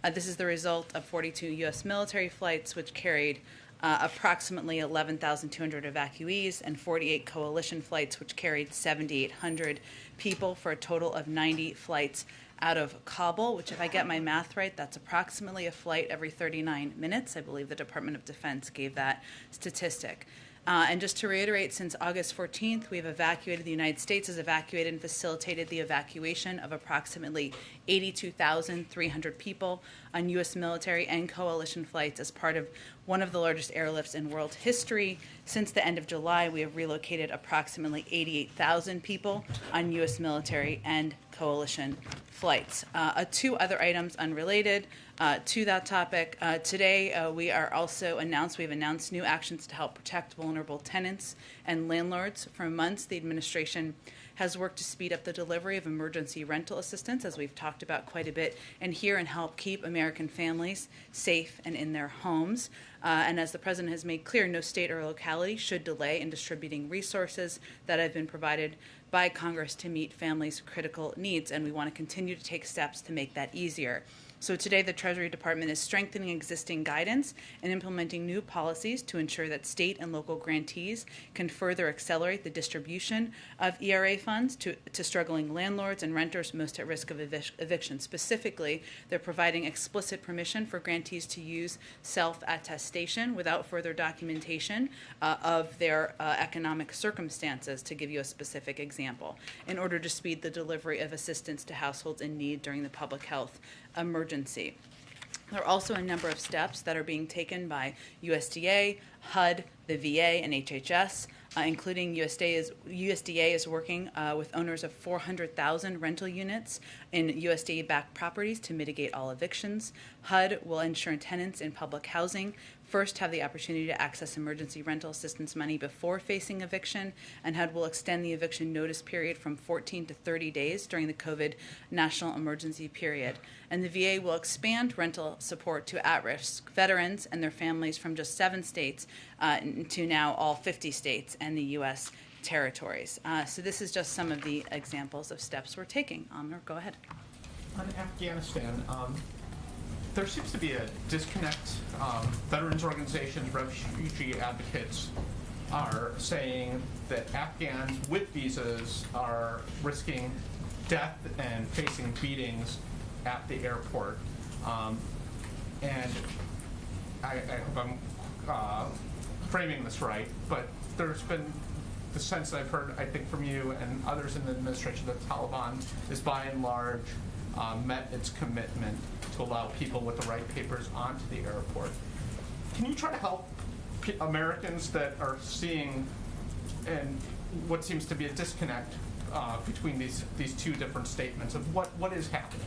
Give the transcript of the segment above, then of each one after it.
This is the result of 42 U.S. military flights, which carried approximately 11,200 evacuees, and 48 coalition flights, which carried 7,800 people, for a total of 90 flights out of Kabul, which, if I get my math right, that's approximately a flight every 39 minutes. I believe the Department of Defense gave that statistic. And just to reiterate, since August 14th, we have evacuated, the United States has evacuated and facilitated the evacuation of approximately 82,300 people on U.S. military and coalition flights as part of one of the largest airlifts in world history. Since the end of July, we have relocated approximately 88,000 people on U.S. military and coalition flights. Two other items unrelated to that topic. Today, we've announced new actions to help protect vulnerable tenants and landlords. For months, the administration has worked to speed up the delivery of emergency rental assistance, as we've talked about quite a bit, and help keep American families safe and in their homes. And as the President has made clear, no state or locality should delay in distributing resources that have been provided by Congress to meet families' critical needs, and we want to continue to take steps to make that easier. So today, the Treasury Department is strengthening existing guidance and implementing new policies to ensure that state and local grantees can further accelerate the distribution of ERA funds to struggling landlords and renters most at risk of eviction. Specifically, they're providing explicit permission for grantees to use self-attestation without further documentation of their economic circumstances, to give you a specific example, in order to speed the delivery of assistance to households in need during the public health emergency. There are also a number of steps that are being taken by USDA, HUD, the VA, and HHS, including USDA is working with owners of 400,000 rental units in USDA-backed properties to mitigate all evictions. HUD will ensure tenants in public housing first have the opportunity to access emergency rental assistance money before facing eviction, and HUD will extend the eviction notice period from 14 to 30 days during the COVID national emergency period. And the VA will expand rental support to at-risk veterans and their families from just 7 states to now all 50 states and the U.S. territories. So this is just some of the examples of steps we're taking. Amr, go ahead. On Afghanistan, there seems to be a disconnect. Veterans organizations, refugee advocates are saying that Afghans with visas are risking death and facing beatings at the airport. And I hope I'm framing this right, but there's been the sense that I've heard, I think, from you and others in the administration that Taliban is by and large met its commitment to allow people with the right papers onto the airport. Can you try to help Americans that are seeing and what seems to be a disconnect between these two different statements of what is happening?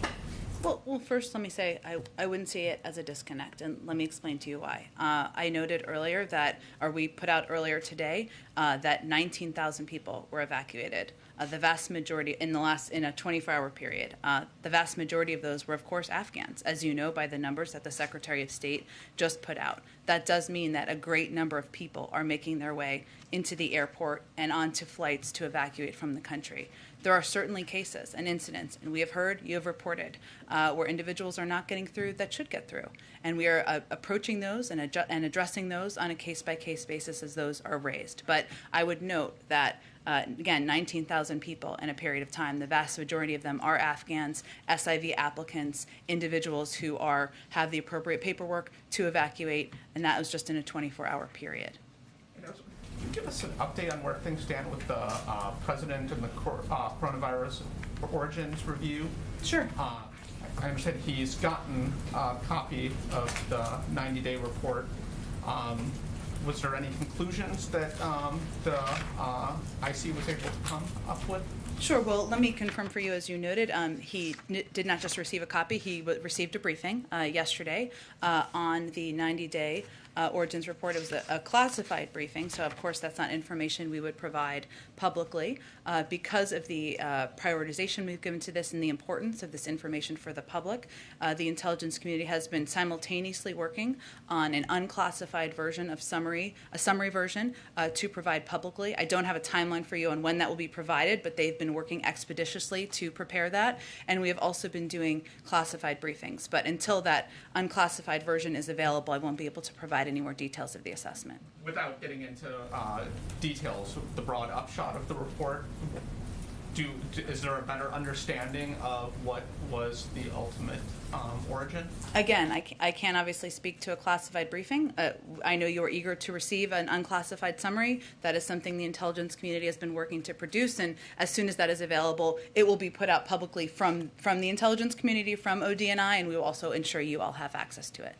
Well, first, let me say I wouldn't see it as a disconnect, and let me explain to you why. I noted earlier we put out earlier today that 19,000 people were evacuated. The vast majority in a 24-hour period. The vast majority of those were, of course, Afghans, as you know by the numbers that the Secretary of State just put out. That does mean that a great number of people are making their way into the airport and onto flights to evacuate from the country. There are certainly cases and incidents, and we have heard, you have reported, where individuals are not getting through that should get through. And we are approaching those and addressing those on a case-by-case basis as those are raised. But I would note that, again, 19,000 people in a period of time, the vast majority of them are Afghans, SIV applicants, individuals who have the appropriate paperwork to evacuate, and that was just in a 24-hour period. Can you give us an update on where things stand with the president and the coronavirus origins review? Sure. I understand he's gotten a copy of the 90-day report. Was there any conclusions that the IC was able to come up with? Sure. Well, let me confirm for you, as you noted, he did not just receive a copy, he received a briefing yesterday on the 90-day Origins report. It was a classified briefing, so of course that's not information we would provide publicly. Because of the prioritization we've given to this and the importance of this information for the public, the intelligence community has been simultaneously working on an unclassified version of a summary version to provide publicly. I don't have a timeline for you on when that will be provided, but they've been working expeditiously to prepare that, and we have also been doing classified briefings. But until that unclassified version is available, I won't be able to provide any more details of the assessment. Without getting into details, the broad upshot of the report, is there a better understanding of what was the ultimate origin? Again, I can't obviously speak to a classified briefing. I know you are eager to receive an unclassified summary. That is something the intelligence community has been working to produce, and as soon as that is available, it will be put out publicly from the intelligence community, from ODNI, and we will also ensure you all have access to it.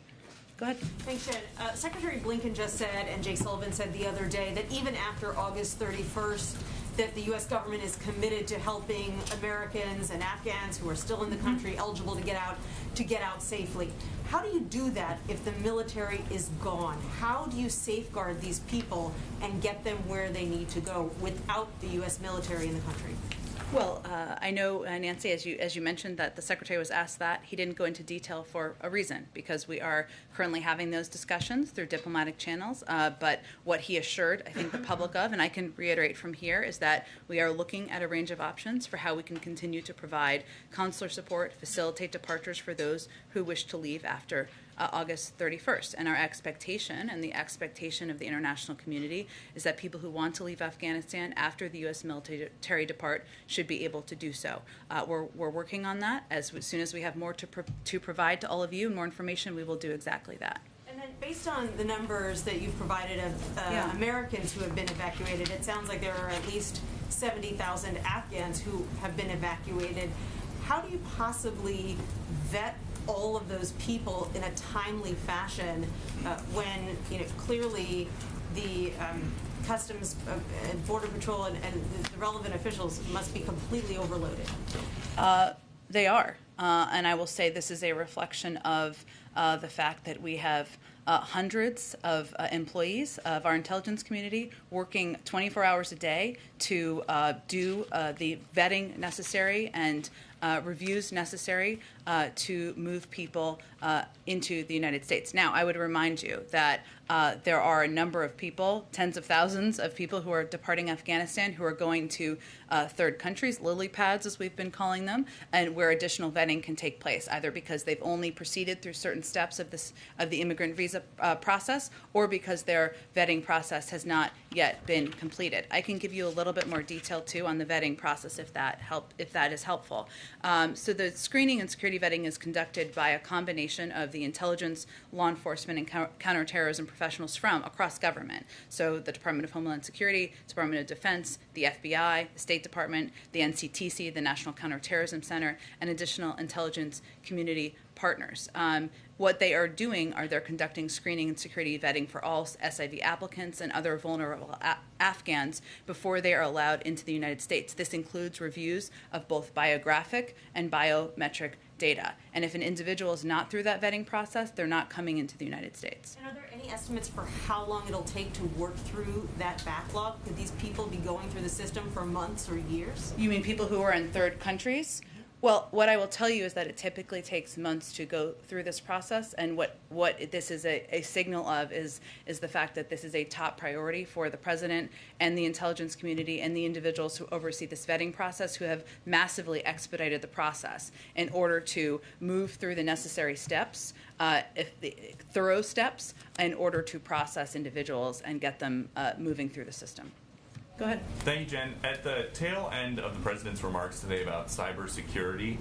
Go ahead. Thanks, Jen. Secretary Blinken just said, and Jake Sullivan said the other day, that even after August 31st, that the U.S. government is committed to helping Americans and Afghans who are still in the country eligible to get out safely. How do you do that if the military is gone? How do you safeguard these people and get them where they need to go without the U.S. military in the country? Well, I know, Nancy, as you mentioned, that the Secretary was asked that. He didn't go into detail for a reason, because we are currently having those discussions through diplomatic channels. But what he assured, I think, the public of, and I can reiterate from here, is that we are looking at a range of options for how we can continue to provide consular support, facilitate departures for those who wish to leave after August 31st. And our expectation, and the expectation of the international community, is that people who want to leave Afghanistan after the U.S. military depart should be able to do so. We're working on that. As soon as we have more to provide to all of you, more information, we will do exactly that. And then based on the numbers that you've provided of Americans who have been evacuated, it sounds like there are at least 70,000 Afghans who have been evacuated. How do you possibly vet all of those people in a timely fashion when clearly the Customs and Border Patrol and the relevant officials must be completely overloaded? They are. And I will say this is a reflection of the fact that we have hundreds of employees of our intelligence community working 24 hours a day to do the vetting necessary and reviews necessary to move people into the United States. Now, I would remind you that there are a number of people, tens of thousands of people who are departing Afghanistan who are going to third countries, lily pads as we've been calling them, and where additional vetting can take place, either because they've only proceeded through certain steps of the immigrant visa process, or because their vetting process has not yet been completed. I can give you a little bit more detail too on the vetting process if that is helpful. So the screening and security vetting is conducted by a combination of the intelligence, law enforcement, and counterterrorism professionals from across government. So the Department of Homeland Security, Department of Defense, the FBI, the State Department, the NCTC, the National Counterterrorism Center, and additional intelligence community partners. What they are doing are they're conducting screening and security vetting for all SIV applicants and other vulnerable Afghans before they are allowed into the United States. This includes reviews of both biographic and biometric data. And if an individual is not through that vetting process, they're not coming into the United States. And are there any estimates for how long it'll take to work through that backlog? Could these people be going through the system for months or years? You mean people who are in third countries? Well, what I will tell you is that it typically takes months to go through this process, and what this is a signal of is the fact that this is a top priority for the president and the intelligence community and the individuals who oversee this vetting process, who have massively expedited the process in order to move through the necessary steps, thorough steps, in order to process individuals and get them moving through the system. Go ahead. Thank you, Jen. At the tail end of the president's remarks today about cybersecurity,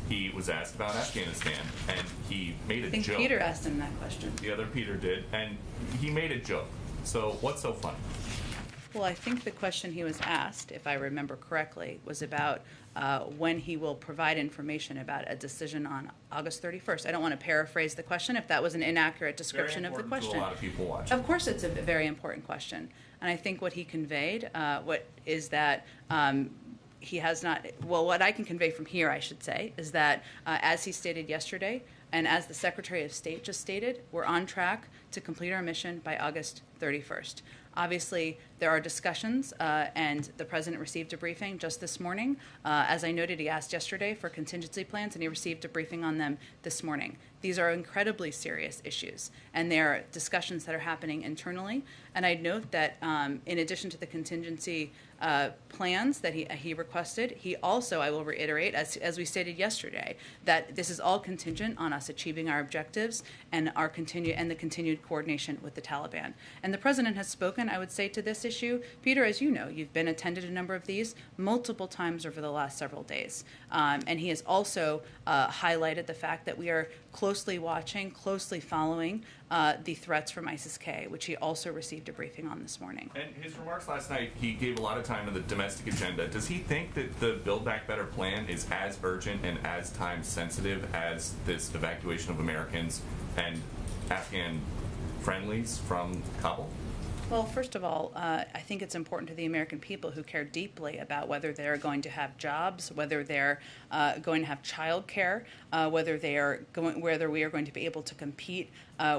he was asked about Afghanistan, and he made a joke. I think Peter asked him that question. The other Peter did, and he made a joke. So what's so funny? Well, I think the question he was asked, if I remember correctly, was about when he will provide information about a decision on August 31st. I don't want to paraphrase the question if that was an inaccurate description of the question. To a lot of people watching. Of course it's a very important question. And I think what he conveyed is that he has not, well, what I can convey from here, I should say, is that as he stated yesterday, And as the Secretary of State just stated, we're on track to complete our mission by August 31st. Obviously, there are discussions, and the President received a briefing just this morning. As I noted, he asked yesterday for contingency plans, and he received a briefing on them this morning. These are incredibly serious issues, and there are discussions that are happening internally. And I'd note that in addition to the contingency plans that he requested, he also, I will reiterate, as we stated yesterday, that this is all contingent on us achieving our objectives and the continued coordination with the Taliban. And the President has spoken, I would say, to this issue. Peter, as you know, you've been attended a number of these multiple times over the last several days. And he has also highlighted the fact that we are closely watching, closely following the threats from ISIS-K, which he also received a briefing on this morning. And his remarks last night, he gave a lot of time to the domestic agenda. Does he think that the Build Back Better plan is as urgent and as time sensitive as this evacuation of Americans and Afghan friendlies from Kabul? Well, first of all, I think it's important to the American people who care deeply about whether they're going to have jobs, whether they're going to have child care, whether we are going to be able to compete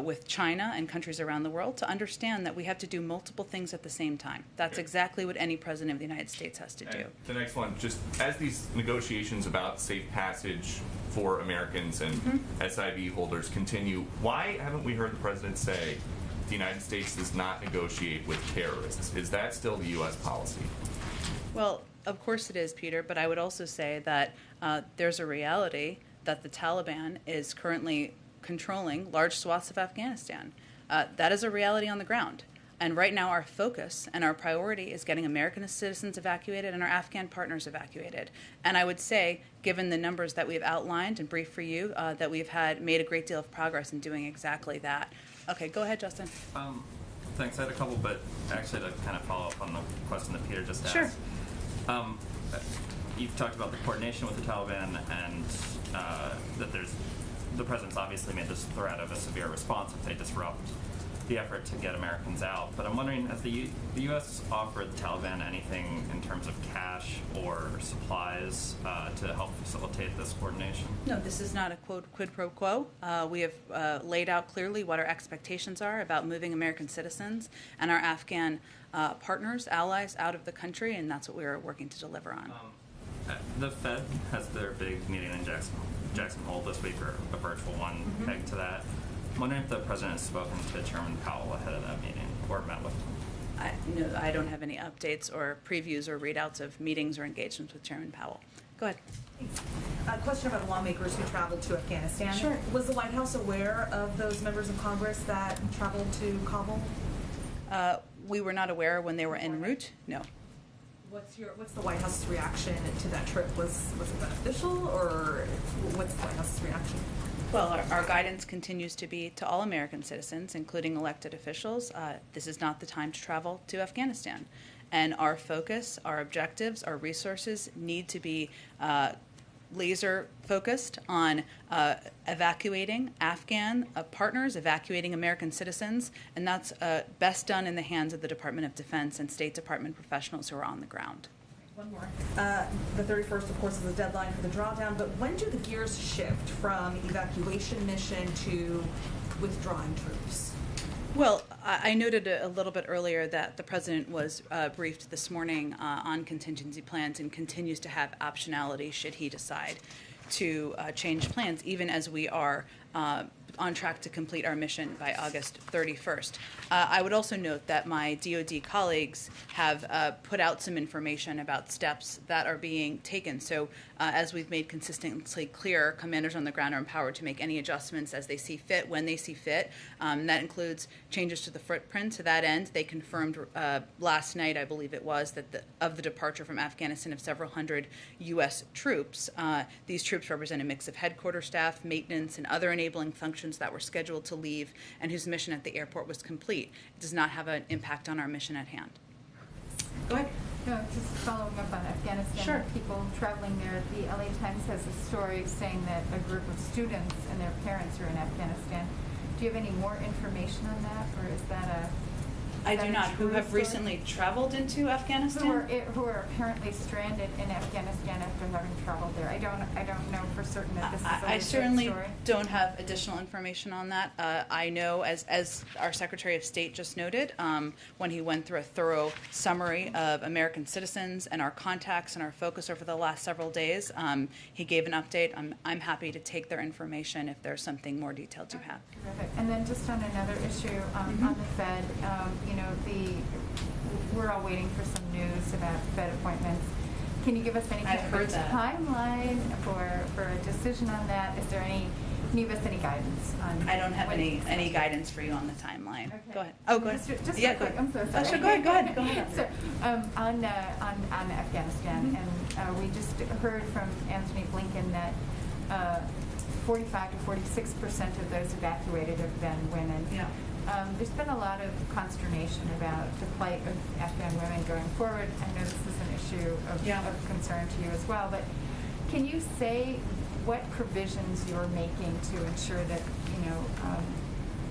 with China and countries around the world, to understand that we have to do multiple things at the same time. That's exactly what any president of the United States has to do. The next one, just as these negotiations about safe passage for Americans and SIV holders continue, why haven't we heard the president say the United States does not negotiate with terrorists? Is that still the U.S. policy? Well, of course it is, Peter, but I would also say that there's a reality that the Taliban is currently controlling large swaths of Afghanistan. That is a reality on the ground. And right now our focus and our priority is getting American citizens evacuated and our Afghan partners evacuated. And I would say, given the numbers that we've outlined and briefed for you, that we've made a great deal of progress in doing exactly that. Okay, go ahead, Justin. Thanks. I had a couple, but actually to kind of follow up on the question that Peter just asked. Sure. You've talked about the coordination with the Taliban and that the president's obviously made this threat of a severe response if they disrupt the effort to get Americans out. But I'm wondering, has the U.S. offered the Taliban anything in terms of cash or supplies to help facilitate this coordination? No, this is not a quid pro quo. We have laid out clearly what our expectations are about moving American citizens and our Afghan partners, allies, out of the country, and that's what we are working to deliver on. The Fed has their big meeting in Jackson Hole this week, or a virtual one pegged to that. I'm wondering if the president has spoken to Chairman Powell ahead of that meeting or met with him. No, I don't have any updates or previews or readouts of meetings or engagements with Chairman Powell. Go ahead. A question about lawmakers who traveled to Afghanistan. Sure. Was the White House aware of those members of Congress that traveled to Kabul? We were not aware when they were en route. No. What's the White House's reaction to that trip? Was it beneficial, or what's the White House's reaction? Well, our guidance continues to be to all American citizens, including elected officials, this is not the time to travel to Afghanistan. And our focus, our objectives, our resources need to be laser focused on evacuating Afghan partners, evacuating American citizens, and that's best done in the hands of the Department of Defense and State Department professionals who are on the ground. One more. The 31st, of course, is the deadline for the drawdown, but when do the gears shift from evacuation mission to withdrawing troops? Well, I noted a little bit earlier that the president was briefed this morning on contingency plans and continues to have optionality should he decide to change plans, even as we are on track to complete our mission by August 31st. I would also note that my DoD colleagues have put out some information about steps that are being taken. So as we've made consistently clear, commanders on the ground are empowered to make any adjustments as they see fit, when they see fit. That includes changes to the footprint. To that end, they confirmed last night, I believe it was, that of the departure from Afghanistan of several hundred U.S. troops. These troops represent a mix of headquarters staff, maintenance, and other enabling functions that were scheduled to leave and whose mission at the airport was complete. It does not have an impact on our mission at hand. Go ahead. No, just following up on Afghanistan. Sure. People traveling there. The LA Times has a story saying that a group of students and their parents are in Afghanistan. Do you have any more information on that, or is that I Is that do a not. Who true have story? recently traveled into Afghanistan? Who are apparently stranded in Afghanistan after having traveled there. I don't know for certain that this is a I legit certainly story. don't have additional information on that. I know, as our Secretary of State just noted, when he went through a thorough summary of American citizens and our contacts and our focus over the last several days, he gave an update. I'm happy to take their information if there's something more detailed you have. Terrific. And then just on another issue, on the Fed, we're all waiting for some news about Fed appointments. Can you give us any kind I've of heard that. timeline for a decision on that? Is there any? Can you give us any guidance on? I don't have when it's any expected? guidance for you on the timeline. Okay. Go ahead. Oh, go ahead. Just yeah, real quick. go ahead. I'm so Oh, sorry. sure, go ahead. So, on Afghanistan, and we just heard from Anthony Blinken that 45 to 46% of those evacuated have been women. Yeah. There's been a lot of consternation about the plight of Afghan women going forward. I know this is an issue of concern to you as well, but can you say what provisions you're making to ensure that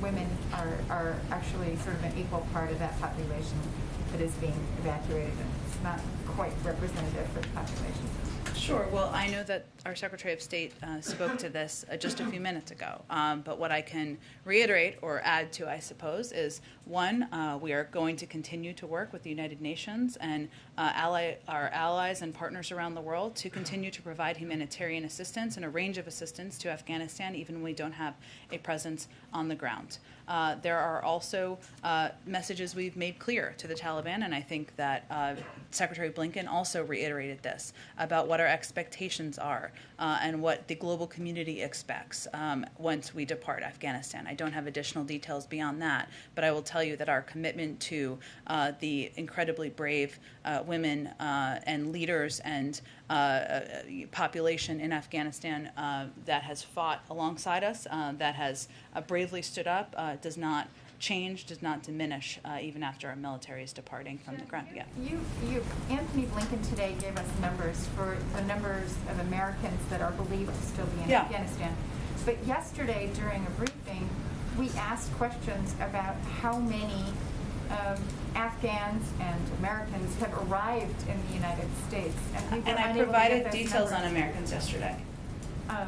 women are actually sort of an equal part of that population that is being evacuated, and it's not quite representative for the population? Sure. Well, I know that our Secretary of State spoke to this just a few minutes ago. But what I can reiterate or add to, I suppose, is one, we are going to continue to work with the United Nations and our allies and partners around the world to continue to provide humanitarian assistance and a range of assistance to Afghanistan, even when we don't have a presence on the ground. There are also messages we've made clear to the Taliban, and I think that Secretary Blinken also reiterated this about what our expectations are and what the global community expects once we depart Afghanistan. I don't have additional details beyond that, but I will tell you that our commitment to the incredibly brave women and leaders and population in Afghanistan that has fought alongside us, that has bravely stood up, does not change, does not diminish, even after our military is departing from the ground. Yeah. Anthony Blinken today gave us numbers for the numbers of Americans that are believed to still be in Afghanistan. But yesterday, during a briefing, we asked questions about how many Afghans and Americans have arrived in the United States. And I provided details on Americans yesterday.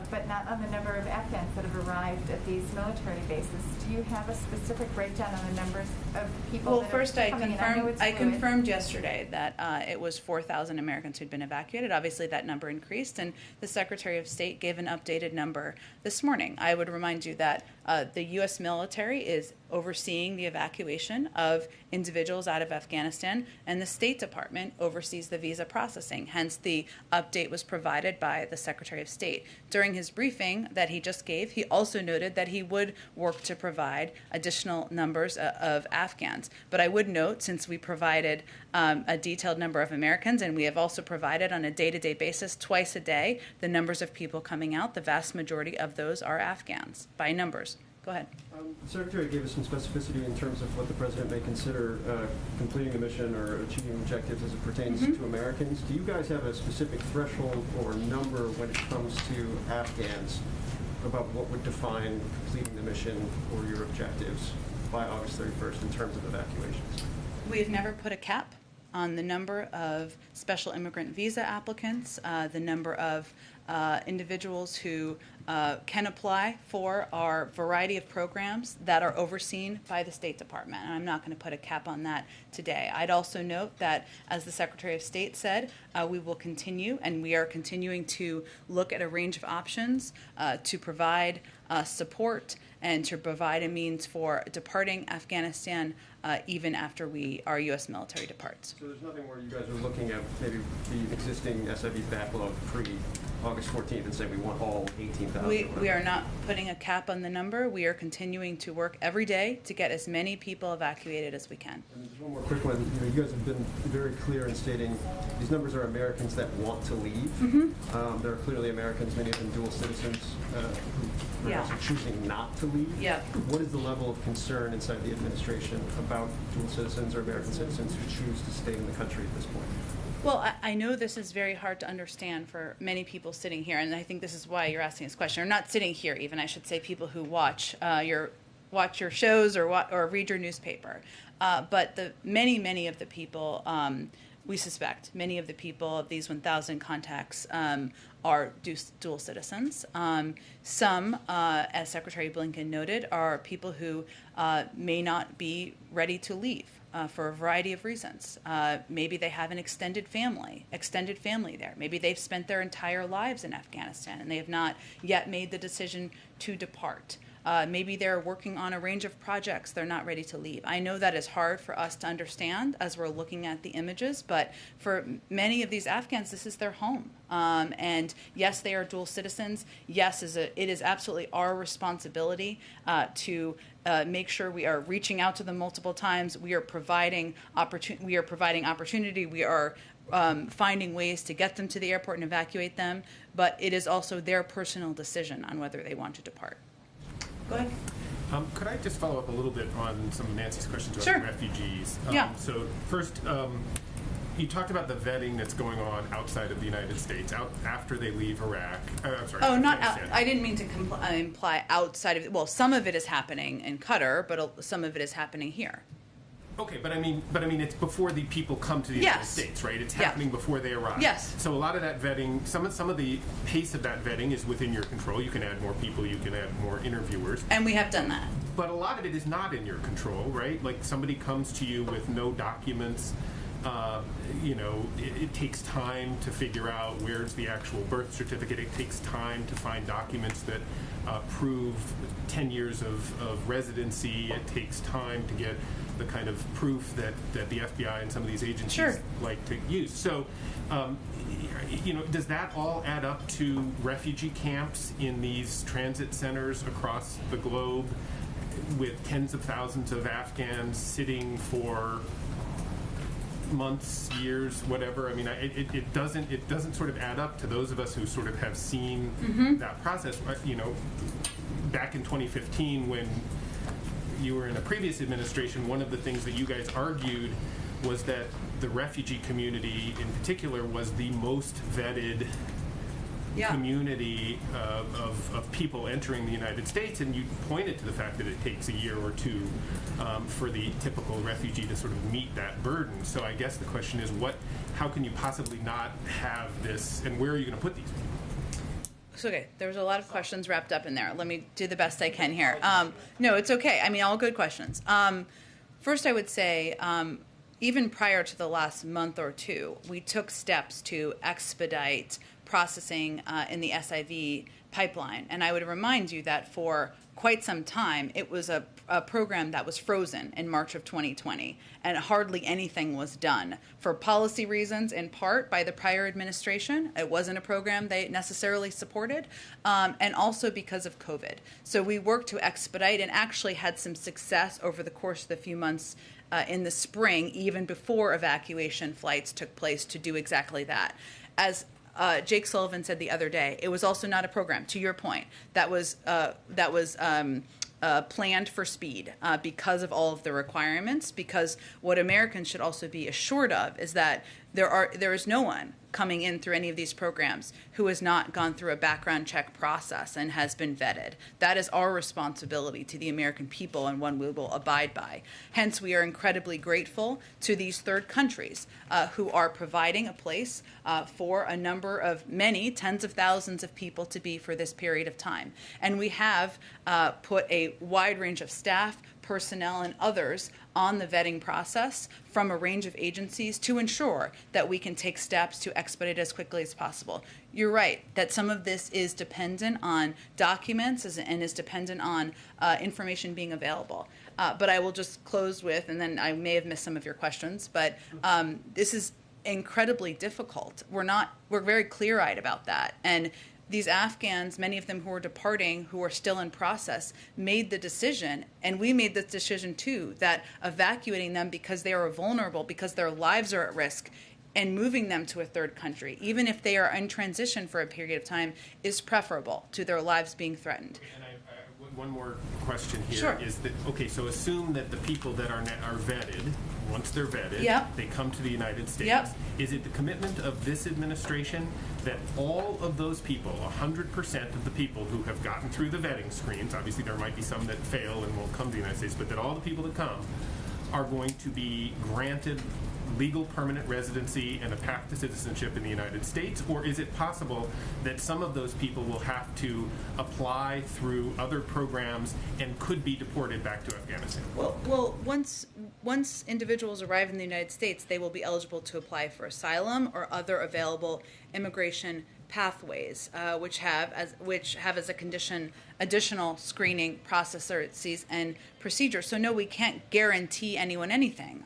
But not on the number of Afghans that have arrived at these military bases. Do you have a specific breakdown on the numbers of people Well, that first are coming in? I confirmed yesterday that it was 4,000 Americans who'd been evacuated. Obviously, that number increased, and the Secretary of State gave an updated number this morning. I would remind you that the U.S. military is overseeing the evacuation of individuals out of Afghanistan, and the State Department oversees the visa processing. Hence, the update was provided by the Secretary of State. During his briefing that he just gave, he also noted that he would work to provide additional numbers of Afghans. But I would note, since we provided a detailed number of Americans, and we have also provided on a day-to-day basis, twice a day, the numbers of people coming out, the vast majority of those are Afghans by numbers. Go ahead. The Secretary gave us some specificity in terms of what the President may consider completing the mission or achieving objectives as it pertains to Americans. Do you guys have a specific threshold or number when it comes to Afghans about what would define completing the mission or your objectives by August 31st in terms of evacuations? We have never put a cap on the number of special immigrant visa applicants, the number of individuals who can apply for our variety of programs that are overseen by the State Department. And I'm not going to put a cap on that today. I'd also note that, as the Secretary of State said, we will continue, and we are continuing to look at a range of options to provide support and to provide a means for departing Afghanistan even after our U.S. military departs. So there's nothing where you guys are looking at maybe the existing SIV backlog pre-August 14th and say we want all 18,000? We are not putting a cap on the number. We are continuing to work every day to get as many people evacuated as we can. And just one more quick one. You guys have been very clear in stating these numbers are Americans that want to leave. There are clearly Americans, many of them dual citizens, who are also choosing not to leave. Yeah. What is the level of concern inside the administration about dual citizens or American citizens who choose to stay in the country at this point? Well, I know this is very hard to understand for many people sitting here, and I think this is why you're asking this question. Or not sitting here even, I should say, people who watch your watch your shows or read your newspaper. But many of the people, we suspect, many of the people of these 1,000 contacts are dual citizens. Some, as Secretary Blinken noted, are people who may not be ready to leave for a variety of reasons. Maybe they have an extended family there. Maybe they've spent their entire lives in Afghanistan and they have not yet made the decision to depart. Maybe they're working on a range of projects. They're not ready to leave. I know that is hard for us to understand as we're looking at the images, but for many of these Afghans, this is their home. And yes, they are dual citizens. Yes, it is absolutely our responsibility to make sure we are reaching out to them multiple times. We are providing opportunity. We are finding ways to get them to the airport and evacuate them. But it is also their personal decision on whether they want to depart. Go ahead. Could I just follow up a little bit on some of Nancy's questions about Sure. refugees? Yeah. So first, you talked about the vetting that's going on outside of the United States, after they leave Iraq. I'm sorry. Oh, not out. Afghanistan. I didn't mean to imply outside of. Well, some of it is happening in Qatar, but some of it is happening here. Okay, but I mean, it's before the people come to the United Yes. States, right? It's Yeah. happening before they arrive. Yes. So a lot of that vetting, some of the pace of that vetting is within your control. You can add more people, you can add more interviewers. And we have done that. But a lot of it is not in your control, right? Like somebody comes to you with no documents. It takes time to figure out where's the actual birth certificate. It takes time to find documents that prove 10 years of residency. It takes time to get the kind of proof that the FBI and some of these agencies Sure. like to use. So, does that all add up to refugee camps in these transit centers across the globe with tens of thousands of Afghans sitting for months, years, whatever? I mean, it doesn't sort of add up to those of us who sort of have seen that process. Back in 2015, when you were in a previous administration, one of the things that you guys argued was that the refugee community in particular was the most vetted community of people entering the United States, and you pointed to the fact that it takes a year or two for the typical refugee to sort of meet that burden. So I guess the question is, how can you possibly not have this, and where are you going to put these people? So, okay, there was a lot of questions wrapped up in there. Let me do the best I can here. No, it's okay. I mean, all good questions. First, I would say, even prior to the last month or two, we took steps to expedite processing in the SIV pipeline. And I would remind you that for quite some time, it was a program that was frozen in March of 2020, and hardly anything was done for policy reasons, in part by the prior administration. It wasn't a program they necessarily supported, and also because of COVID. So we worked to expedite and actually had some success over the course of the few months in the spring, even before evacuation flights took place, to do exactly that. As Jake Sullivan said the other day, it was also not a program, to your point, that was planned for speed because of all of the requirements. Because what Americans should also be assured of is that there is no one coming in through any of these programs who has not gone through a background check process and has been vetted. That is our responsibility to the American people, and one we will abide by. Hence, we are incredibly grateful to these third countries who are providing a place for a number of many tens of thousands of people to be for this period of time. And we have put a wide range of staff, personnel, and others on the vetting process from a range of agencies to ensure that we can take steps to expedite as quickly as possible. You're right that some of this is dependent on documents and is dependent on information being available. But I will just close with, and then I may have missed some of your questions, but this is incredibly difficult. We're very clear-eyed about that. And these Afghans, many of them who are departing, who are still in process, made the decision, and we made the decision too, that evacuating them because they are vulnerable, because their lives are at risk, and moving them to a third country, even if they are in transition for a period of time, is preferable to their lives being threatened. And one more question here. Sure. Is that, okay, so assume that the people that are vetted, once they're vetted, Yep. they come to the United States. Yep. Is it the commitment of this administration that all of those people, 100% of the people who have gotten through the vetting screens, obviously there might be some that fail and won't come to the United States, but that all the people that come are going to be granted legal permanent residency and a path to citizenship in the United States? Or is it possible that some of those people will have to apply through other programs and could be deported back to Afghanistan? Well, once individuals arrive in the United States, they will be eligible to apply for asylum or other available immigration pathways, which have as a condition additional screening processes and procedures. So no, we can't guarantee anyone anything.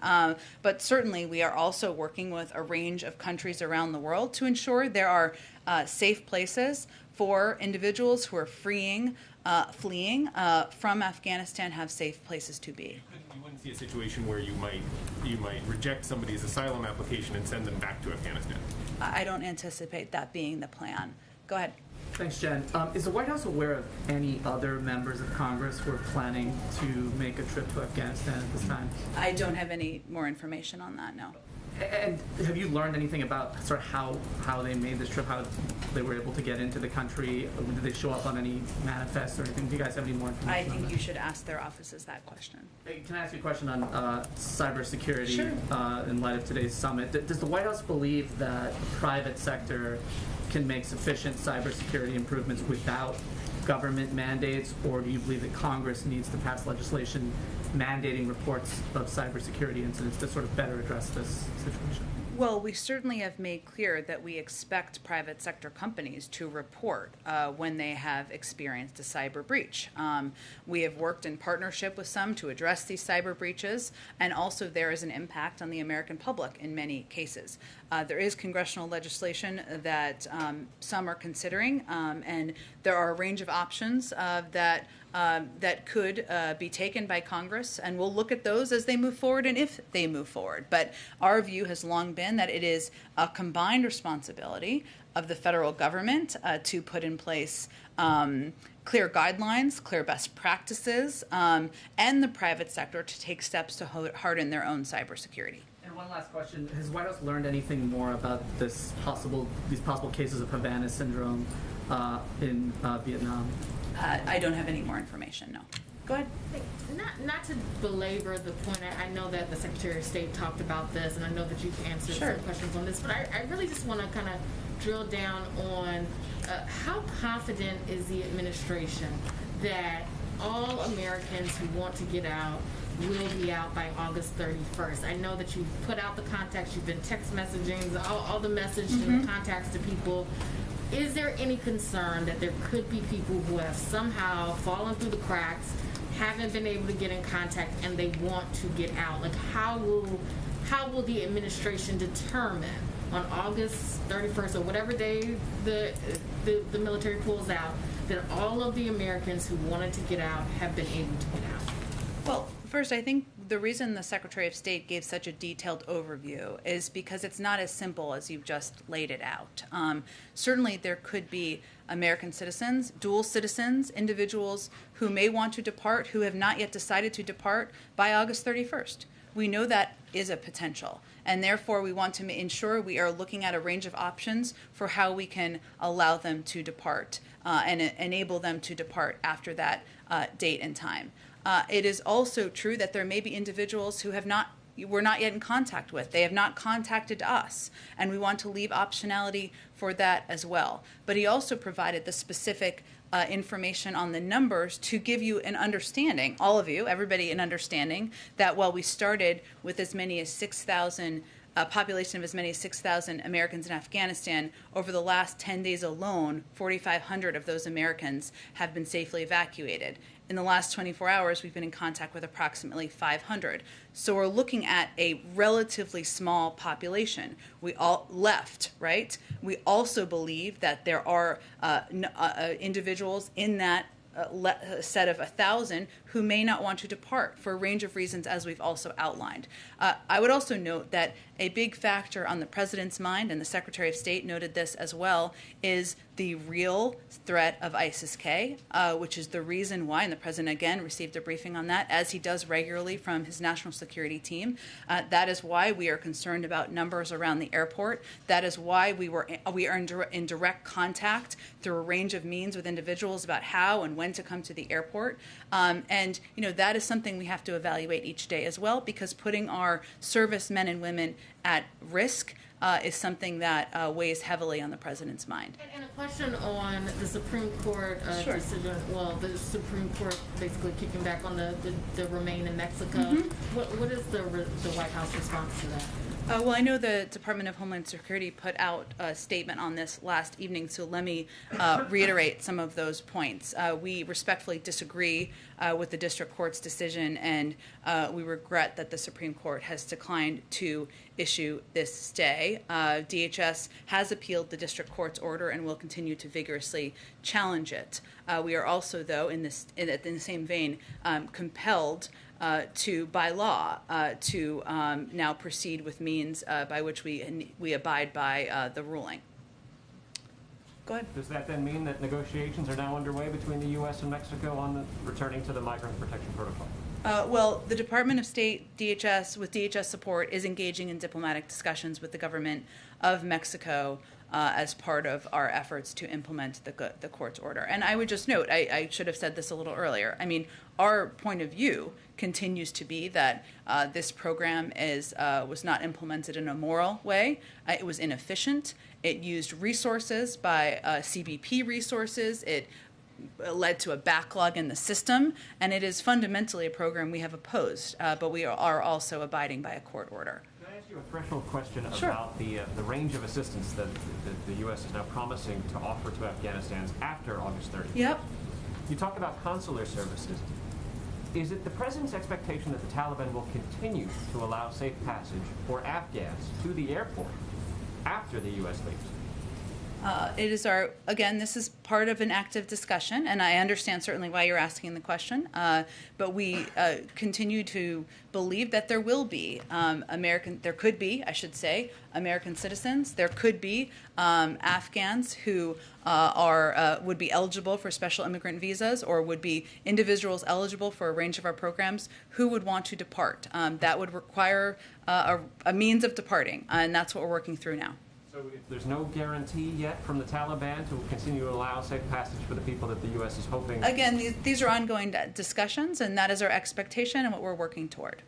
But certainly we are also working with a range of countries around the world to ensure there are safe places for individuals who are fleeing from Afghanistan, have safe places to be. You wouldn't see a situation where you might reject somebody's asylum application and send them back to Afghanistan? I don't anticipate that being the plan. Go ahead. Thanks, Jen. Is the White House aware of any other members of Congress who are planning to make a trip to Afghanistan at this time? I don't have any more information on that, no. And have you learned anything about sort of how they made this trip, how they were able to get into the country? Did they show up on any manifests or anything? Do you guys have any more information I on think that? you should ask their offices that question. Can I ask you a question on cybersecurity? Sure. In light of today's summit? Does the White House believe that the private sector can make sufficient cybersecurity improvements without government mandates, or do you believe that Congress needs to pass legislation mandating reports of cybersecurity incidents to sort of better address this situation? Well, we certainly have made clear that we expect private sector companies to report when they have experienced a cyber breach. We have worked in partnership with some to address these cyber breaches, and also there is an impact on the American public in many cases. There is congressional legislation that some are considering, and there are a range of options that could be taken by Congress, and we'll look at those as they move forward and if they move forward. But our view has long been that it is a combined responsibility of the federal government to put in place clear guidelines, clear best practices, and the private sector to take steps to harden their own cybersecurity. And one last question: has White House learned anything more about these possible cases of Havana syndrome in Vietnam? I don't have any more information, no. Go ahead. Not to belabor the point, I know that the Secretary of State talked about this, and I know that you've answered some questions on this, but I really just want to kind of drill down on how confident is the administration that all Americans who want to get out will be out by August 31st. I know that you've put out the contacts, you've been text messaging, all the message and the contacts to people. Is there any concern that there could be people who have somehow fallen through the cracks, haven't been able to get in contact, and they want to get out? Like, how will the administration determine on August 31st or whatever day the military pulls out that all of the Americans who wanted to get out have been able to get out? Well, first, I think the reason the Secretary of State gave such a detailed overview is because it's not as simple as you've just laid it out. Certainly, there could be American citizens, dual citizens, individuals who may want to depart, who have not yet decided to depart by August 31st. We know that is a potential, and therefore we want to ensure we are looking at a range of options for how we can allow them to depart and enable them to depart after that date and time. It is also true that there may be individuals who we're not yet in contact with. They have not contacted us, and we want to leave optionality for that as well. But he also provided the specific information on the numbers to give you an understanding, all of you, everybody, an understanding that while we started with as many as 6,000 a population of as many as 6,000 Americans in Afghanistan, over the last 10 days alone, 4,500 of those Americans have been safely evacuated. In the last 24 hours, we've been in contact with approximately 500. So we're looking at a relatively small population. We all left, right? We also believe that there are individuals in that set of 1,000 who may not want to depart for a range of reasons, as we've also outlined. I would also note that a big factor on the president's mind, and the Secretary of State noted this as well, is the real threat of ISIS-K, which is the reason why, and the president again received a briefing on that, as he does regularly from his national security team. That is why we are concerned about numbers around the airport. That is why we are in direct contact through a range of means with individuals about how and when to come to the airport. And that is something we have to evaluate each day as well, because putting our servicemen and women at risk is something that weighs heavily on the president's mind. And a question on the Supreme Court decision. Well, the Supreme Court basically kicking back on the remain in Mexico. What is the White House response to that? Well, I know the Department of Homeland Security put out a statement on this last evening, so let me reiterate some of those points. We respectfully disagree with the district court's decision, and we regret that the Supreme Court has declined to issue this stay. DHS has appealed the district court's order and will continue to vigorously challenge it. We are also, though, in the same vein, compelled by law to now proceed with means by which we abide by the ruling. Go ahead. Does that then mean that negotiations are now underway between the U.S. and Mexico on returning to the Migrant Protection Protocol? Well, the Department of State, DHS, with DHS support, is engaging in diplomatic discussions with the government of Mexico as part of our efforts to implement the court's order. And I would just note, I should have said this a little earlier, our point of view continues to be that this program was not implemented in a moral way. It was inefficient. It used resources by CBP resources. It led to a backlog in the system, and it is fundamentally a program we have opposed, but we are also abiding by a court order. Can I ask you a threshold question Sure. about the range of assistance that the U.S. is now promising to offer to Afghanistan after August 30th? Yep. You talk about consular services. Is it the president's expectation that the Taliban will continue to allow safe passage for Afghans to the airport after the U.S. leaves? It is this is part of an active discussion, and I understand certainly why you're asking the question, but we continue to believe that there will be there could be American citizens, there could be Afghans who would be eligible for special immigrant visas, or would be individuals eligible for a range of our programs who would want to depart. That would require a means of departing, and that's what we're working through now. So if there's no guarantee yet from the Taliban to continue to allow safe passage for the people that the U.S. is hoping... Again, these are ongoing discussions, and that is our expectation and what we're working toward.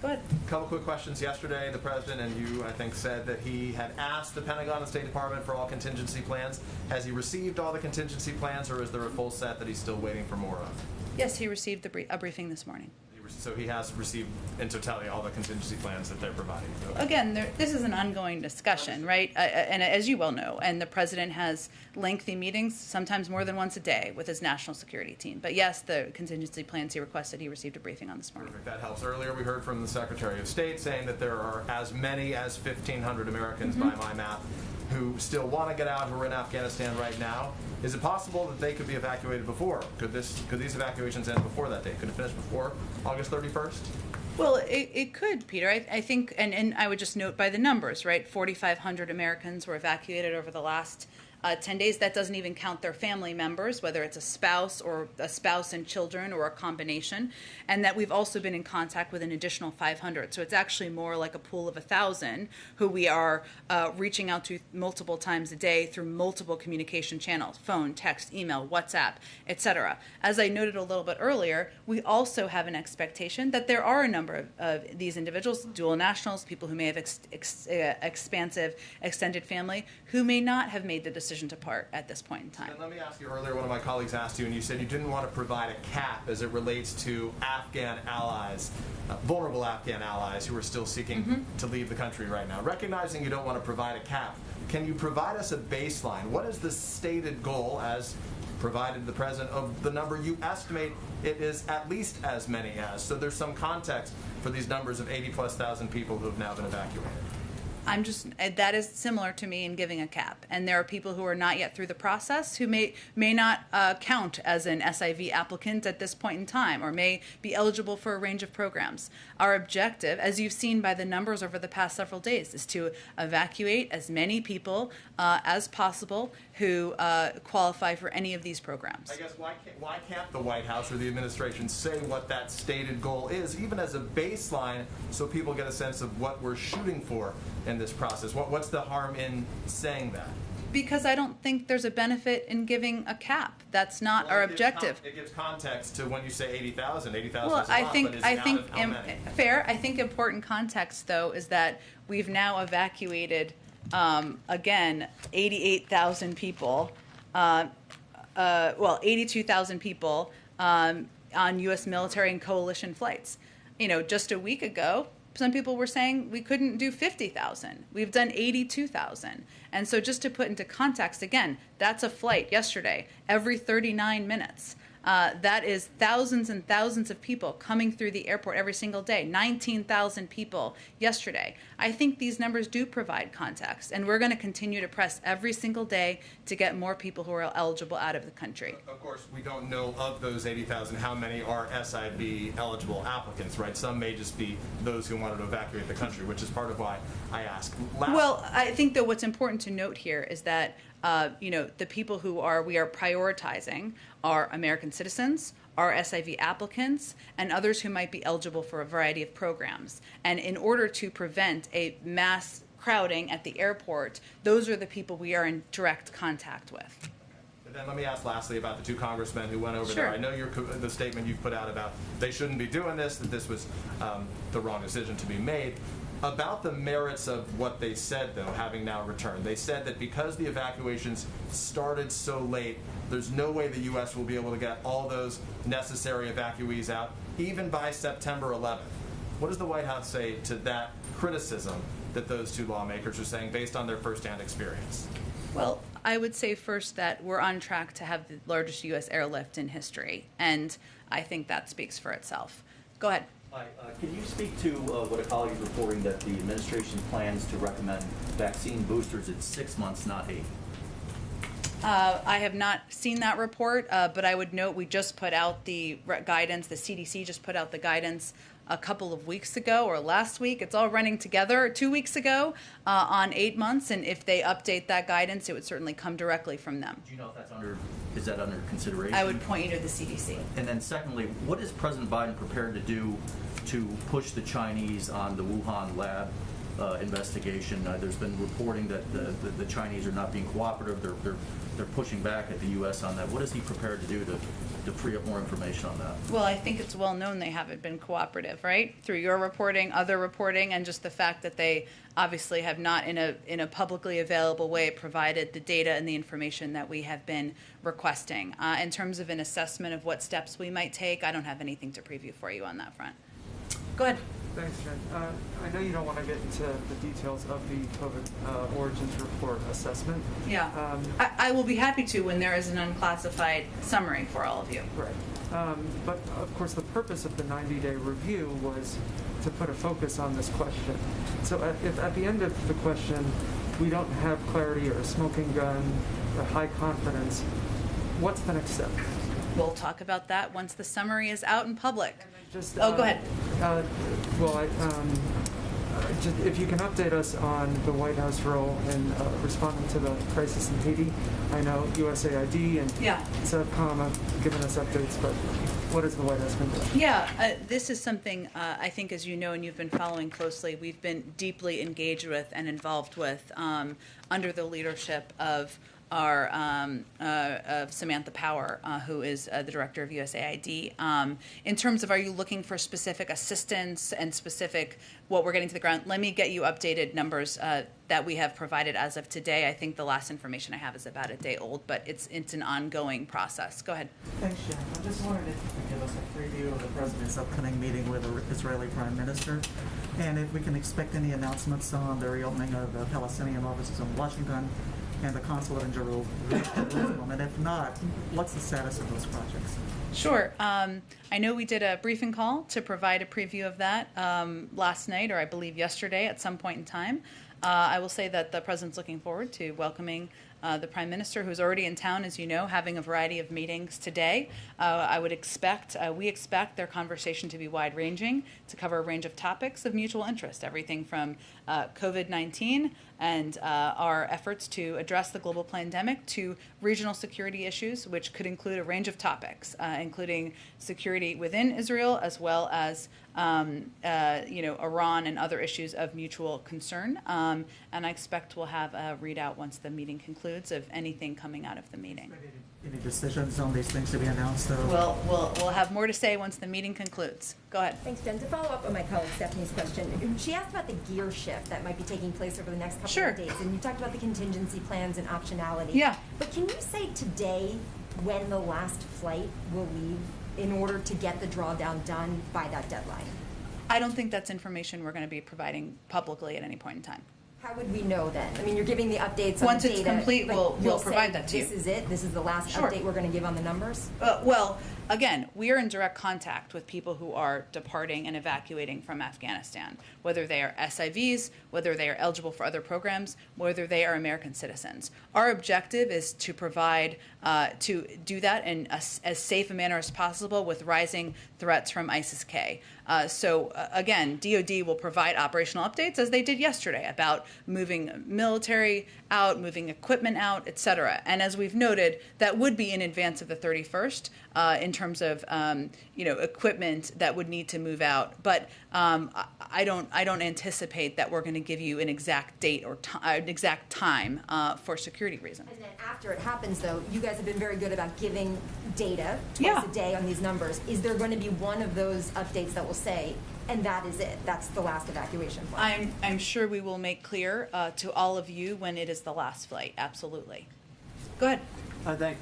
Go ahead. A couple quick questions. Yesterday, the president and you, I think, said that he had asked the Pentagon and State Department for all contingency plans. Has he received all the contingency plans, or is there a full set that he's still waiting for more of? Yes, he received a briefing this morning. So he has received, in totality, all the contingency plans that they're providing. Okay. Again, this is an ongoing discussion, right? And as you well know, and the president has lengthy meetings, sometimes more than once a day, with his national security team. But yes, the contingency plans he requested, he received a briefing on this morning. Perfect. That helps. Earlier, we heard from the Secretary of State saying that there are as many as 1,500 Americans, by my math, who still want to get out, who are in Afghanistan right now. Is it possible that they could be evacuated before? Could these evacuations end before that date? Could it finish before August 31st? Well, it could, Peter. I think, and I would just note by the numbers, right? 4,500 Americans were evacuated over the last 10 days. That doesn't even count their family members, whether it's a spouse and children, or a combination. And that we've also been in contact with an additional 500. So it's actually more like a pool of 1,000 who we are reaching out to multiple times a day through multiple communication channels: phone, text, email, WhatsApp, etc. As I noted a little bit earlier, we also have an expectation that there are a number of these individuals, dual nationals, people who may have expansive extended family, who may not have made the decision to part at this point in time. And let me ask you, earlier one of my colleagues asked you, and you said you didn't want to provide a cap as it relates to Afghan allies, vulnerable Afghan allies who are still seeking to leave the country right now. Recognizing you don't want to provide a cap, can you provide us a baseline? What is the stated goal, as provided the president, of the number you estimate it is at least as many as? So there's some context for these numbers of 80+ thousand people who have now been evacuated. That is similar to me in giving a cap. And there are people who are not yet through the process who may not count as an SIV applicant at this point in time, or may be eligible for a range of programs. Our objective, as you've seen by the numbers over the past several days, is to evacuate as many people as possible who qualify for any of these programs. I guess why can't the White House or the administration say what that stated goal is, even as a baseline, so people get a sense of what we're shooting for in this process? What's the harm in saying that? Because I don't think there's a benefit in giving a cap. That's not our objective. It gives context to when you say 80,000. 80,000 Well, is a lot, but I it's think out of how many? fair. I think important context, though, is that we've now evacuated again 88,000 people. 82,000 people on U.S. military and coalition flights. Just a week ago, some people were saying we couldn't do 50,000. We've done 82,000. And so just to put into context, again, that's a flight yesterday, every 39 minutes. That is thousands and thousands of people coming through the airport every single day, 19,000 people yesterday. I think these numbers do provide context, and we're going to continue to press every single day to get more people who are eligible out of the country. Of course, we don't know of those 80,000 how many are SIV eligible applicants, right? Some may just be those who wanted to evacuate the country, which is part of why I ask. Well, I think that what's important to note here is that the people who we are prioritizing are American citizens, are SIV applicants, and others who might be eligible for a variety of programs. And in order to prevent a mass crowding at the airport, those are the people we are in direct contact with. And then let me ask lastly about the two congressmen who went over Sure. there. I know the statement you've put out about they shouldn't be doing this, that this was the wrong decision to be made. About the merits of what they said, though, having now returned. They said that because the evacuations started so late, there's no way the U.S. will be able to get all those necessary evacuees out, even by September 11th. What does the White House say to that criticism that those two lawmakers are saying based on their firsthand experience? Well, I would say first that we're on track to have the largest U.S. airlift in history, and I think that speaks for itself. Go ahead. Hi, can you speak to what a colleague is reporting, that the administration plans to recommend vaccine boosters at 6 months, not 8? I have not seen that report, but I would note we just put out the guidance. The CDC just put out the guidance a couple of weeks ago or last week. It's all running together 2 weeks ago on 8 months, and if they update that guidance, it would certainly come directly from them. Do you know if that's is that under consideration? I would point you to the CDC. And then secondly, what is President Biden prepared to do to push the Chinese on the Wuhan lab investigation? There's been reporting that the Chinese are not being cooperative. They're pushing back at the U.S. on that. What is he prepared to do to free up more information on that? Well, I think it's well known they haven't been cooperative, right? Through your reporting, other reporting, and just the fact that they obviously have not, in a publicly available way, provided the data and the information that we have been requesting. In terms of an assessment of what steps we might take, I don't have anything to preview for you on that front. Go ahead. Thanks, Jen. I know you don't want to get into the details of the COVID origins report assessment. Yeah. I will be happy to when there is an unclassified summary for all of you. Right. But, of course, the purpose of the 90-day review was to put a focus on this question. So if at the end of the question we don't have clarity or a smoking gun or high confidence, what's the next step? We'll talk about that once the summary is out in public. Just, go ahead. Just if you can update us on the White House role in responding to the crisis in Haiti. I know USAID and SEVCOM have given us updates, but what has the White House been doing? Yeah, this is something I think, as you know, and you've been following closely, we've been deeply engaged with and involved with under the leadership of our Samantha Power, who is the director of USAID. In terms of, are you looking for specific assistance and specific what we're getting to the ground? Let me get you updated numbers that we have provided as of today. I think the last information I have is about a day old, but it's an ongoing process. Go ahead. Thanks, Jen. I just wondered if you could give us a preview of the President's upcoming meeting with the Israeli Prime Minister, and if we can expect any announcements on the reopening of the Palestinian offices in Washington and the consulate in Jerusalem, and if not, what's the status of those projects? Sure. I know we did a briefing call to provide a preview of that last night, or I believe yesterday at some point in time. I will say that the President's looking forward to welcoming the Prime Minister, who's already in town, as you know, having a variety of meetings today. We expect their conversation to be wide-ranging, to cover a range of topics of mutual interest, everything from COVID-19 and our efforts to address the global pandemic to regional security issues, which could include a range of topics, including security within Israel, as well as Iran and other issues of mutual concern. And I expect we'll have a readout once the meeting concludes of anything coming out of the meeting. Any decisions on these things to be announced, though? We'll have more to say once the meeting concludes. Go ahead. Thanks, Jen. To follow up on my colleague Stephanie's question, she asked about the gear shift that might be taking place over the next couple of days, and you talked about the contingency plans and optionality. Yeah. But can you say today when the last flight will leave in order to get the drawdown done by that deadline? I don't think that's information we're going to be providing publicly at any point in time. How would we know then? I mean, you're giving the updates on Once the it's data. complete, like, we'll provide that to you. This is it? This is the last update we're going to give on the numbers? Well, again, we are in direct contact with people who are departing and evacuating from Afghanistan, whether they are SIVs, whether they are eligible for other programs, whether they are American citizens. Our objective is to provide, to do that in as safe a manner as possible with rising threats from ISIS-K. Again, DoD will provide operational updates, as they did yesterday, about moving military out, moving equipment out, et cetera. And as we've noted, that would be in advance of the 31st in terms of equipment that would need to move out. But I don't anticipate that we're going to give you an exact date or an exact time for security reasons. And then after it happens, though, you guys have been very good about giving data twice a day on these numbers. Is there going to be one of those updates that will say, and that is it, that's the last evacuation flight? I'm sure we will make clear to all of you when it is the last flight. Absolutely. Go ahead. I think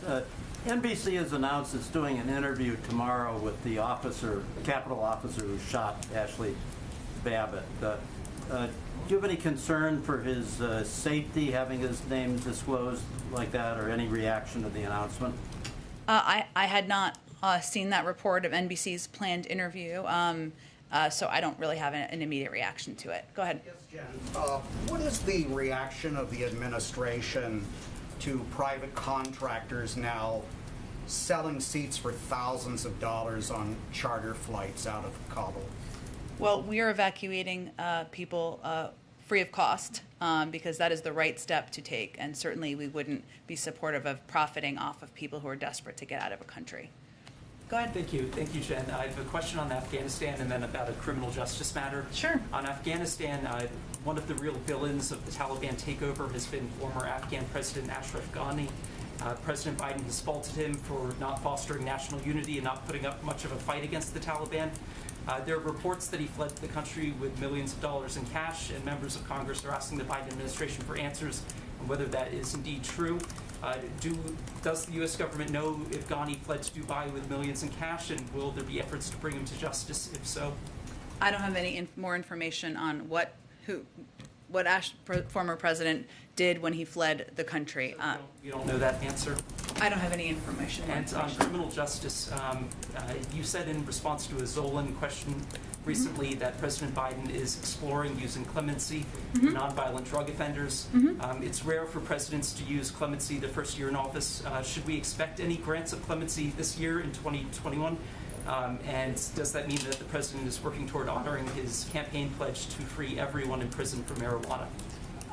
NBC has announced it's doing an interview tomorrow with the Capitol officer who shot Ashley Babbitt. Do you have any concern for his safety, having his name disclosed like that, or any reaction to the announcement? I had not seen that report of NBC's planned interview, so I don't really have an immediate reaction to it. Go ahead. Yes, Jen. What is the reaction of the administration to private contractors now selling seats for thousands of dollars on charter flights out of Kabul? Well, we are evacuating people free of cost because that is the right step to take, and certainly we wouldn't be supportive of profiting off of people who are desperate to get out of a country. Go ahead. Thank you, Jen. I have a question on Afghanistan and then about a criminal justice matter. Sure. On Afghanistan, one of the real villains of the Taliban takeover has been former Afghan President Ashraf Ghani. President Biden has faulted him for not fostering national unity and not putting up much of a fight against the Taliban. There are reports that he fled the country with millions of dollars in cash, and members of Congress are asking the Biden administration for answers on whether that is indeed true. Does the U.S. government know if Ghani fled to Dubai with millions in cash, and will there be efforts to bring him to justice if so? I don't have any more information on what former president did when he fled the country. You don't know that answer? I don't have any information. And on criminal justice, you said in response to a Zolan question recently that President Biden is exploring using clemency for nonviolent drug offenders. It's rare for presidents to use clemency their first year in office. Should we expect any grants of clemency this year in 2021? And does that mean that the president is working toward honoring his campaign pledge to free everyone in prison for marijuana?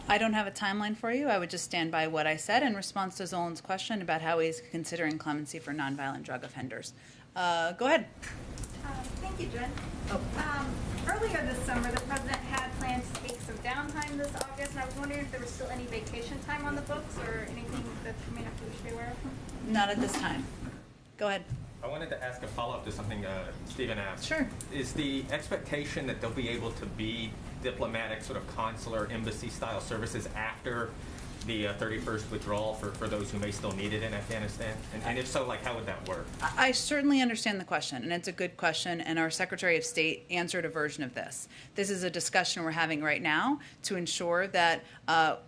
I don't have a timeline for you. I would just stand by what I said in response to Zolan's question about how he's considering clemency for nonviolent drug offenders. Go ahead. Thank you, Jen. Earlier this summer, the president had planned to take some downtime this August, and I was wondering if there was still any vacation time on the books or anything that you may have to be aware of. Not at this time. Go ahead. I wanted to ask a follow-up to something Stephen asked. Sure. Is the expectation that they'll be able to be diplomatic, sort of consular, embassy-style services after the 31st withdrawal for those who may still need it in Afghanistan? And if so, like, how would that work? I certainly understand the question, and it's a good question, and our Secretary of State answered a version of this. This is a discussion we're having right now to ensure that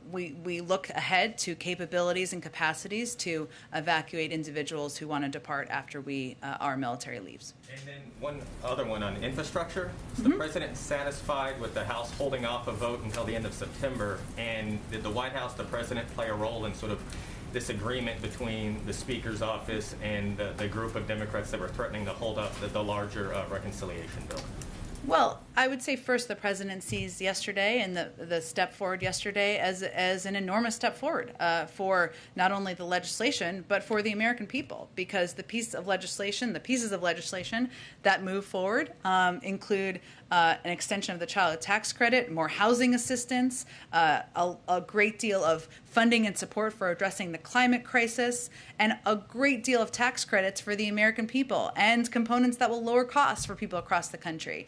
we look ahead to capabilities and capacities to evacuate individuals who want to depart after our military leaves. And then one other one on infrastructure. Is the president satisfied with the House holding off a vote until the end of September? And did the White House, the president, play a role in sort of this agreement between the Speaker's office and the group of Democrats that were threatening to hold up the larger reconciliation bill? Well, I would say first the president sees yesterday and the step forward yesterday as an enormous step forward for not only the legislation but for the American people, because the pieces of legislation that move forward include an extension of the child tax credit, more housing assistance, a great deal of funding and support for addressing the climate crisis, and a great deal of tax credits for the American people and components that will lower costs for people across the country.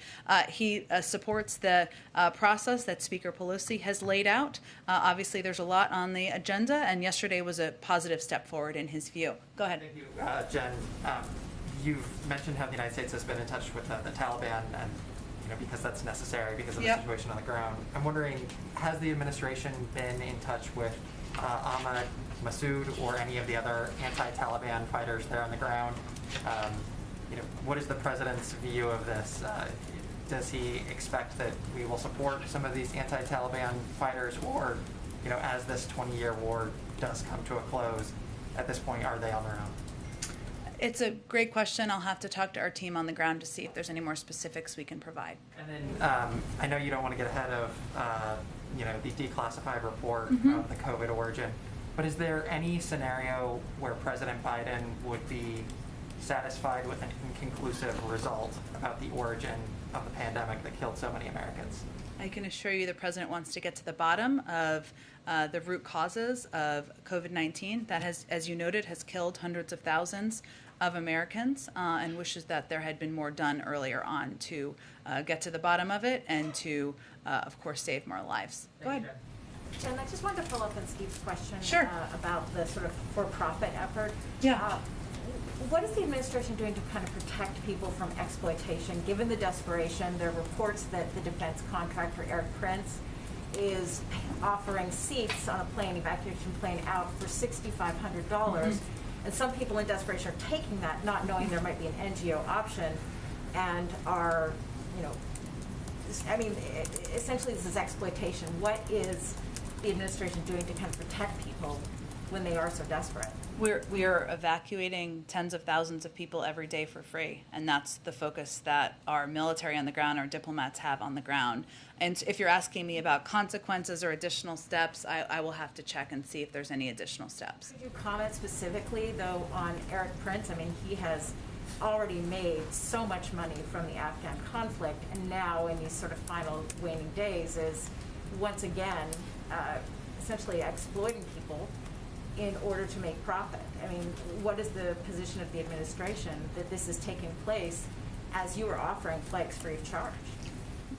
He supports the process that Speaker Pelosi has laid out. Obviously, there's a lot on the agenda, and yesterday was a positive step forward in his view. Go ahead. Thank you, Jen. You've mentioned how the United States has been in touch with the Taliban, and because that's necessary because of the situation on the ground. I'm wondering, has the administration been in touch with Ahmad Massoud or any of the other anti-Taliban fighters there on the ground? What is the president's view of this? Does he expect that we will support some of these anti-Taliban fighters, or, as this 20-year war does come to a close, at this point, are they on their own? It's a great question. I'll have to talk to our team on the ground to see if there's any more specifics we can provide. And then I know you don't want to get ahead of the declassified report of the COVID origin, but is there any scenario where President Biden would be satisfied with an inconclusive result about the origin of the pandemic that killed so many Americans? I can assure you the president wants to get to the bottom of the root causes of COVID-19 that has, as you noted, has killed hundreds of thousands of Americans, and wishes that there had been more done earlier on to get to the bottom of it and to, of course, save more lives. Go ahead. Jen, I just wanted to follow up on Steve's question about the sort of for-profit effort. Yeah. What is the administration doing to kind of protect people from exploitation? Given the desperation, there are reports that the defense contractor, Eric Prince, is offering seats on a plane, evacuation plane, out for $6,500. And some people in desperation are taking that, not knowing there might be an NGO option, and are, essentially this is exploitation. What is the administration doing to kind of protect people when they are so desperate? We are evacuating tens of thousands of people every day for free, and that's the focus that our military on the ground, our diplomats have on the ground. And if you're asking me about consequences or additional steps, I will have to check and see if there's any additional steps. Could you comment specifically, though, on Eric Prince? I mean, he has already made so much money from the Afghan conflict, and now in these sort of final waning days is once again essentially exploiting people in order to make profit. I mean, what is the position of the administration that this is taking place as you are offering flights free of charge?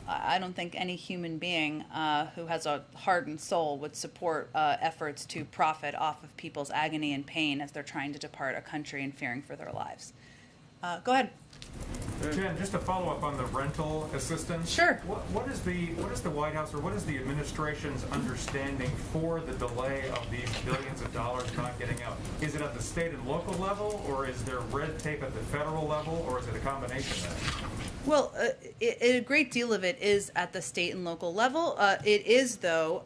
I don't think any human being who has a heart and soul would support efforts to profit off of people's agony and pain as they're trying to depart a country and fearing for their lives. Go ahead. Jen, just to follow up on the rental assistance. Sure. What is the White House, or what is the administration's understanding for the delay of these billions of dollars not getting out? Is it at the state and local level, or is there red tape at the federal level, or is it a combination of that? Well, a great deal of it is at the state and local level. It is, though,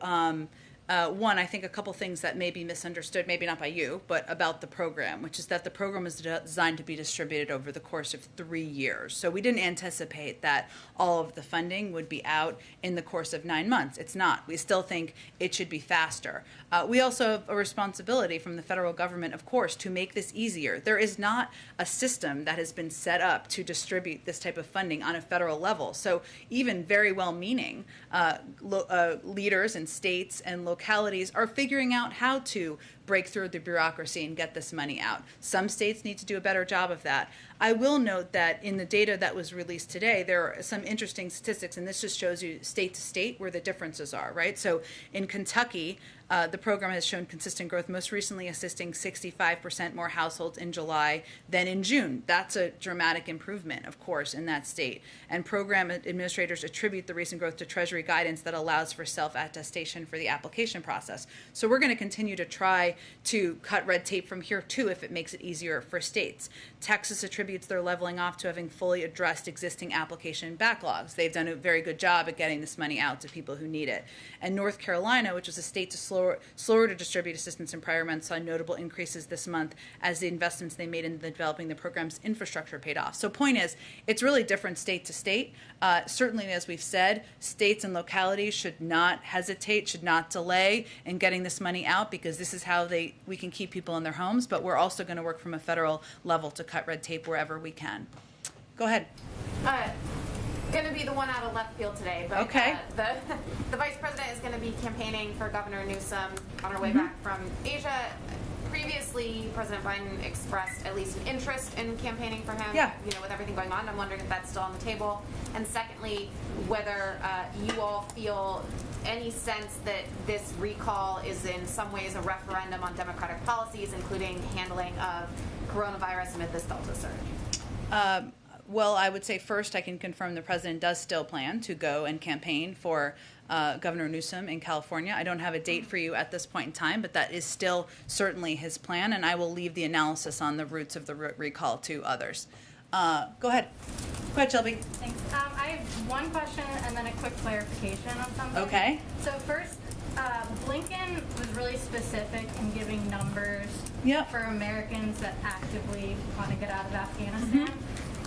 one, I think a couple things that may be misunderstood, maybe not by you, but about the program, which is that the program is designed to be distributed over the course of 3 years. So we didn't anticipate that all of the funding would be out in the course of 9 months. It's not. We still think it should be faster. We also have a responsibility from the federal government, of course, to make this easier. There is not a system that has been set up to distribute this type of funding on a federal level. So even very well-meaning leaders in states and localities are figuring out how to break through the bureaucracy and get this money out. Some states need to do a better job of that. I will note that in the data that was released today, there are some interesting statistics, and this just shows you state to state where the differences are, right? So in Kentucky, the program has shown consistent growth, most recently assisting 65% more households in July than in June. That's a dramatic improvement, of course, in that state. And program administrators attribute the recent growth to Treasury guidance that allows for self-attestation for the application process. So we're going to continue to try to cut red tape from here, too, if it makes it easier for states. Texas attributes attributes their leveling off to having fully addressed existing application backlogs. They've done a very good job at getting this money out to people who need it. And North Carolina, which was a state to slower to distribute assistance in prior months, saw notable increases this month as the investments they made in developing the program's infrastructure paid off. So point is, it's really different state to state. Certainly, as we've said, states and localities should not hesitate, should not delay in getting this money out, because this is how we can keep people in their homes. But we're also going to work from a federal level to cut red tape wherever we can. Go ahead. Going to be the one out of left field today, but okay. The vice president is going to be campaigning for Governor Newsom on her way Mm-hmm. back from Asia. Previously, President Biden expressed at least an interest in campaigning for him. Yeah. You know, with everything going on, I'm wondering if that's still on the table. And secondly, whether you all feel any sense that this recall is in some ways a referendum on Democratic policies, including handling of coronavirus amid this Delta surge. Well, I would say first I can confirm the president does still plan to go and campaign for Governor Newsom in California. I don't have a date for you at this point in time, but that is still certainly his plan, and I will leave the analysis on the roots of the recall to others. Go ahead. Go ahead, Shelby. Thanks. I have one question and then a quick clarification on something. Okay. So first, Blinken was really specific in giving numbers for Americans that actively want to get out of Afghanistan.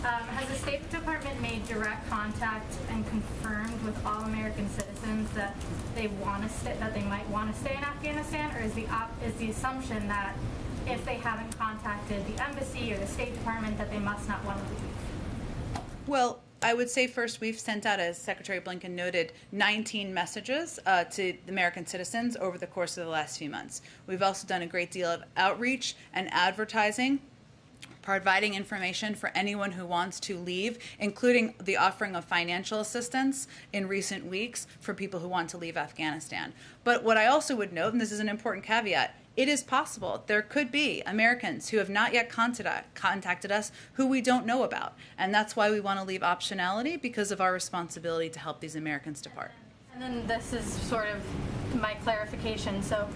Has the State Department made direct contact and confirmed with all American citizens that they want to stay, that they might want to stay in Afghanistan, or is the assumption that if they haven't contacted the embassy or the State Department that they must not want to leave? Well, I would say first we've sent out, as Secretary Blinken noted, 19 messages to American citizens over the course of the last few months. We've also done a great deal of outreach and advertising, providing information for anyone who wants to leave, including the offering of financial assistance in recent weeks for people who want to leave Afghanistan. But what I also would note, and this is an important caveat, it is possible there could be Americans who have not yet contacted us who we don't know about. And that's why we want to leave optionality, because of our responsibility to help these Americans depart. And then this is sort of my clarification. So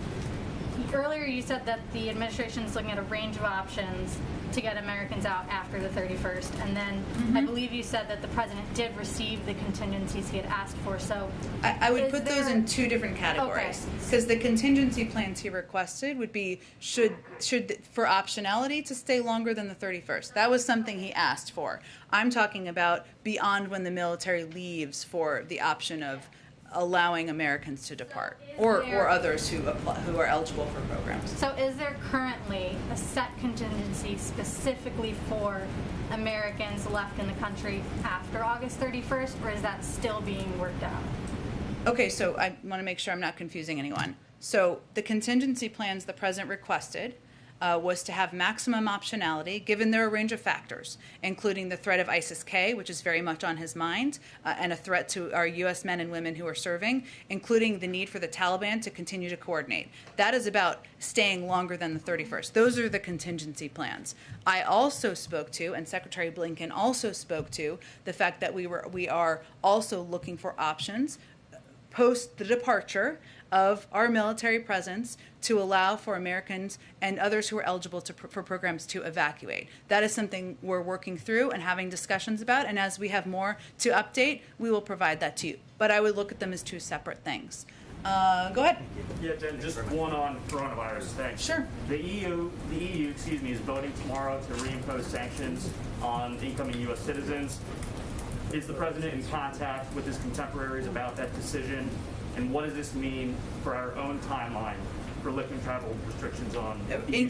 earlier you said that the administration is looking at a range of options to get Americans out after the 31st, and then I believe you said that the president did receive the contingencies he had asked for. So I would put those in two different categories, because the contingency plans he requested would be should for optionality to stay longer than the 31st. That was something he asked for. I'm talking about beyond when the military leaves, for the option of allowing Americans to depart, or others who are eligible for programs. So is there currently a set contingency specifically for Americans left in the country after August 31st, or is that still being worked out? Okay, so I want to make sure I'm not confusing anyone. So the contingency plans the president requested was to have maximum optionality, given there are a range of factors, including the threat of ISIS-K, which is very much on his mind, and a threat to our U.S. men and women who are serving, including the need for the Taliban to continue to coordinate. That is about staying longer than the 31st. Those are the contingency plans. I also spoke to, and Secretary Blinken also spoke to, the fact that we are also looking for options post the departure of our military presence to allow for Americans and others who are eligible for programs to evacuate. That is something we're working through and having discussions about, and as we have more to update, we will provide that to you. But I would look at them as two separate things. Go ahead. Yeah, Jen, just one on coronavirus. Thanks. Sure. The EU, is voting tomorrow to reimpose sanctions on incoming U.S. citizens. Is the president in contact with his contemporaries about that decision? And what does this mean for our own timeline for lifting travel restrictions on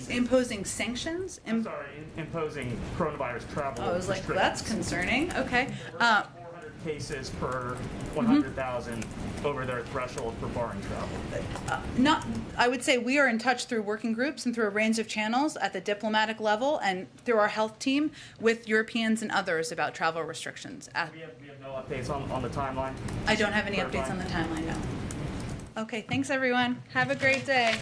imposing sanctions? I'm sorry, imposing coronavirus travel I was like, well, that's concerning. Okay. 400 cases per 100,000 over their threshold for foreign travel. I would say we are in touch through working groups and through a range of channels at the diplomatic level and through our health team with Europeans and others about travel restrictions. We have no updates on the timeline? I don't have any updates on the timeline, no. Okay, thanks everyone. Have a great day.